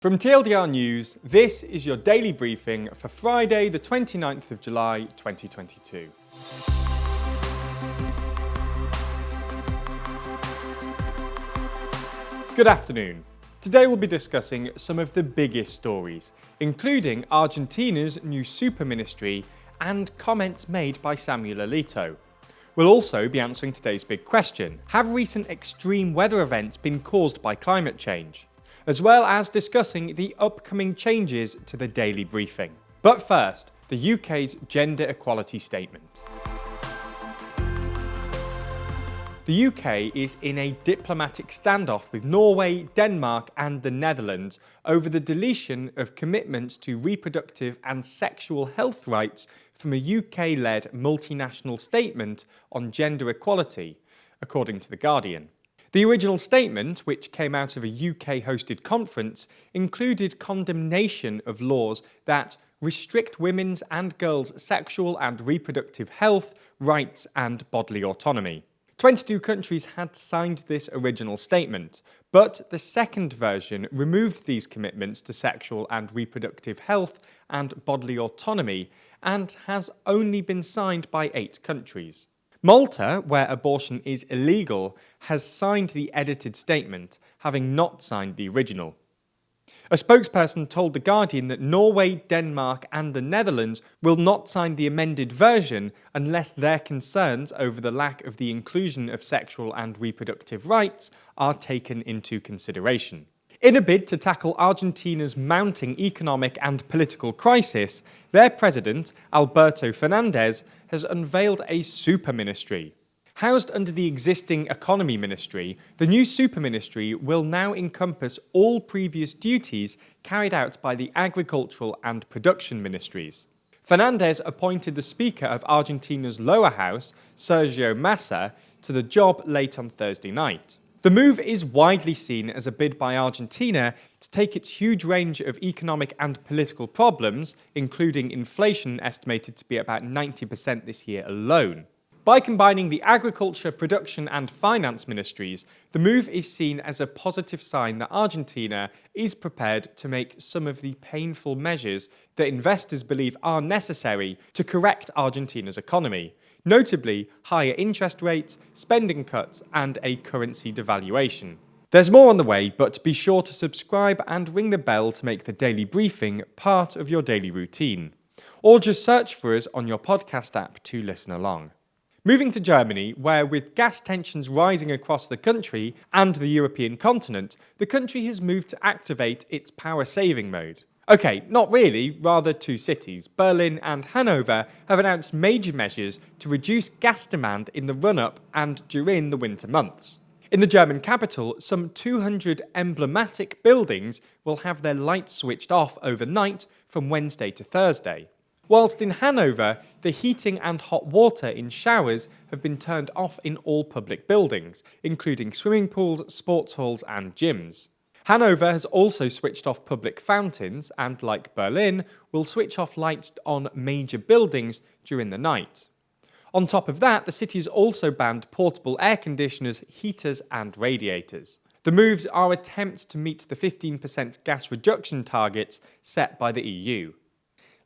From TLDR News, this is your daily briefing for Friday, the 29th of July, 2022. Good afternoon. Today we'll be discussing some of the biggest stories, including Argentina's new Super Ministry and comments made by Samuel Alito. We'll also be answering today's big question: have recent extreme weather events been caused by climate change? As well as discussing the upcoming changes to the daily briefing. But first, the UK's gender equality statement. The UK is in a diplomatic standoff with Norway, Denmark and the Netherlands over the deletion of commitments to reproductive and sexual health rights from a UK-led multinational statement on gender equality, according to The Guardian. The original statement, which came out of a UK-hosted conference, included condemnation of laws that restrict women's and girls' sexual and reproductive health, rights and bodily autonomy. 22 countries had signed this original statement, but the second version removed these commitments to sexual and reproductive health and bodily autonomy and has only been signed by 8 countries. Malta, where abortion is illegal, has signed the edited statement, having not signed the original. A spokesperson told The Guardian that Norway, Denmark and the Netherlands will not sign the amended version unless their concerns over the lack of the inclusion of sexual and reproductive rights are taken into consideration. In a bid to tackle Argentina's mounting economic and political crisis, their president, Alberto Fernandez, has unveiled a super ministry. Housed under the existing economy ministry, the new super ministry will now encompass all previous duties carried out by the agricultural and production ministries. Fernandez appointed the Speaker of Argentina's lower house, Sergio Massa, to the job late on Thursday night. The move is widely seen as a bid by Argentina to take its huge range of economic and political problems, including inflation estimated to be about 90% this year alone. By combining the agriculture, production and finance ministries, the move is seen as a positive sign that Argentina is prepared to make some of the painful measures that investors believe are necessary to correct Argentina's economy, notably higher interest rates, spending cuts and a currency devaluation. There's more on the way, but be sure to subscribe and ring the bell to make the daily briefing part of your daily routine. Or just search for us on your podcast app to listen along. Moving to Germany, where with gas tensions rising across the country and the European continent, the country has moved to activate its power saving mode. Okay, not really, rather 2 cities, Berlin and Hanover, have announced major measures to reduce gas demand in the run-up and during the winter months. In the German capital, some 200 emblematic buildings will have their lights switched off overnight from Wednesday to Thursday. Whilst in Hanover, the heating and hot water in showers have been turned off in all public buildings, including swimming pools, sports halls and gyms. Hanover has also switched off public fountains and, like Berlin, will switch off lights on major buildings during the night. On top of that, the city has also banned portable air conditioners, heaters and radiators. The moves are attempts to meet the 15% gas reduction targets set by the EU.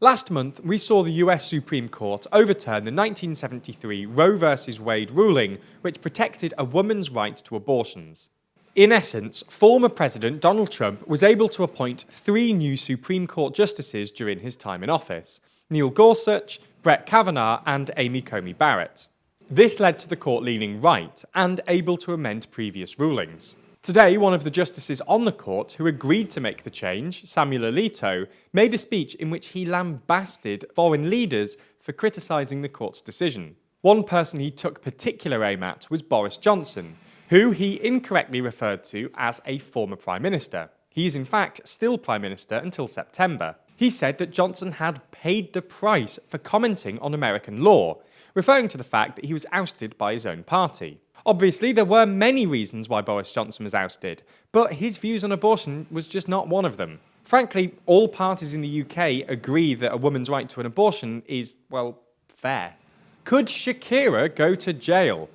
Last month, we saw the US Supreme Court overturn the 1973 Roe v. Wade ruling, which protected a woman's right to abortions. In essence, former President Donald Trump was able to appoint 3 new Supreme Court justices during his time in office: Neil Gorsuch, Brett Kavanaugh and Amy Coney Barrett. This led to the court leaning right and able to amend previous rulings. Today, one of the justices on the court who agreed to make the change, Samuel Alito, made a speech in which he lambasted foreign leaders for criticising the court's decision. One person he took particular aim at was Boris Johnson, who he incorrectly referred to as a former Prime Minister. He is in fact still Prime Minister until September. He said that Johnson had paid the price for commenting on American law, referring to the fact that he was ousted by his own party. Obviously, there were many reasons why Boris Johnson was ousted, but his views on abortion was just not one of them. Frankly, all parties in the UK agree that a woman's right to an abortion is, well, fair. Could Shakira go to jail?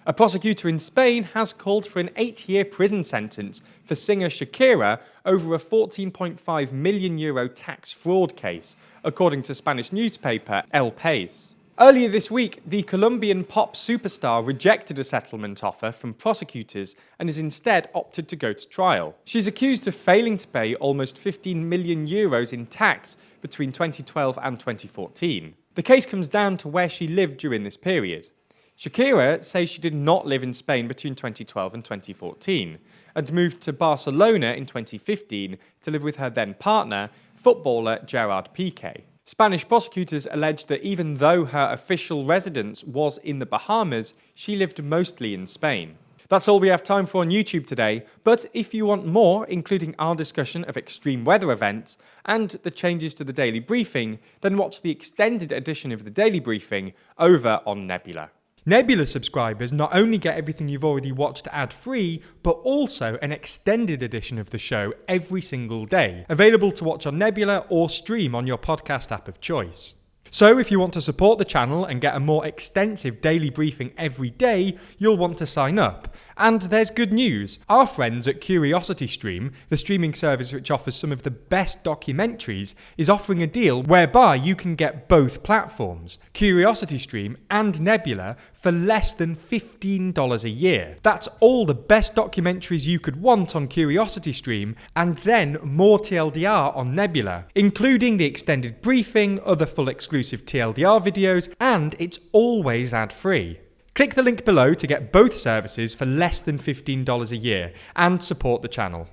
A prosecutor in Spain has called for an 8-year prison sentence for singer Shakira over a €14.5 million tax fraud case, according to Spanish newspaper El País. Earlier this week, the Colombian pop superstar rejected a settlement offer from prosecutors and has instead opted to go to trial. She's accused of failing to pay almost €15 million in tax between 2012 and 2014. The case comes down to where she lived during this period. Shakira says she did not live in Spain between 2012 and 2014 and moved to Barcelona in 2015 to live with her then partner, footballer Gerard Piqué. Spanish prosecutors allege that even though her official residence was in the Bahamas, she lived mostly in Spain. That's all we have time for on YouTube today, but if you want more, including our discussion of extreme weather events and the changes to the Daily Briefing, then watch the extended edition of the Daily Briefing over on Nebula. Nebula subscribers not only get everything you've already watched ad-free, but also an extended edition of the show every single day, available to watch on Nebula or stream on your podcast app of choice. So if you want to support the channel and get a more extensive daily briefing every day, you'll want to sign up. And there's good news. Our friends at CuriosityStream, the streaming service which offers some of the best documentaries, is offering a deal whereby you can get both platforms, CuriosityStream and Nebula, for less than $15 a year. That's all the best documentaries you could want on CuriosityStream, and then more TLDR on Nebula, including the extended briefing, other full exclusive TLDR videos, and it's always ad-free. Click the link below to get both services for less than $15 a year and support the channel.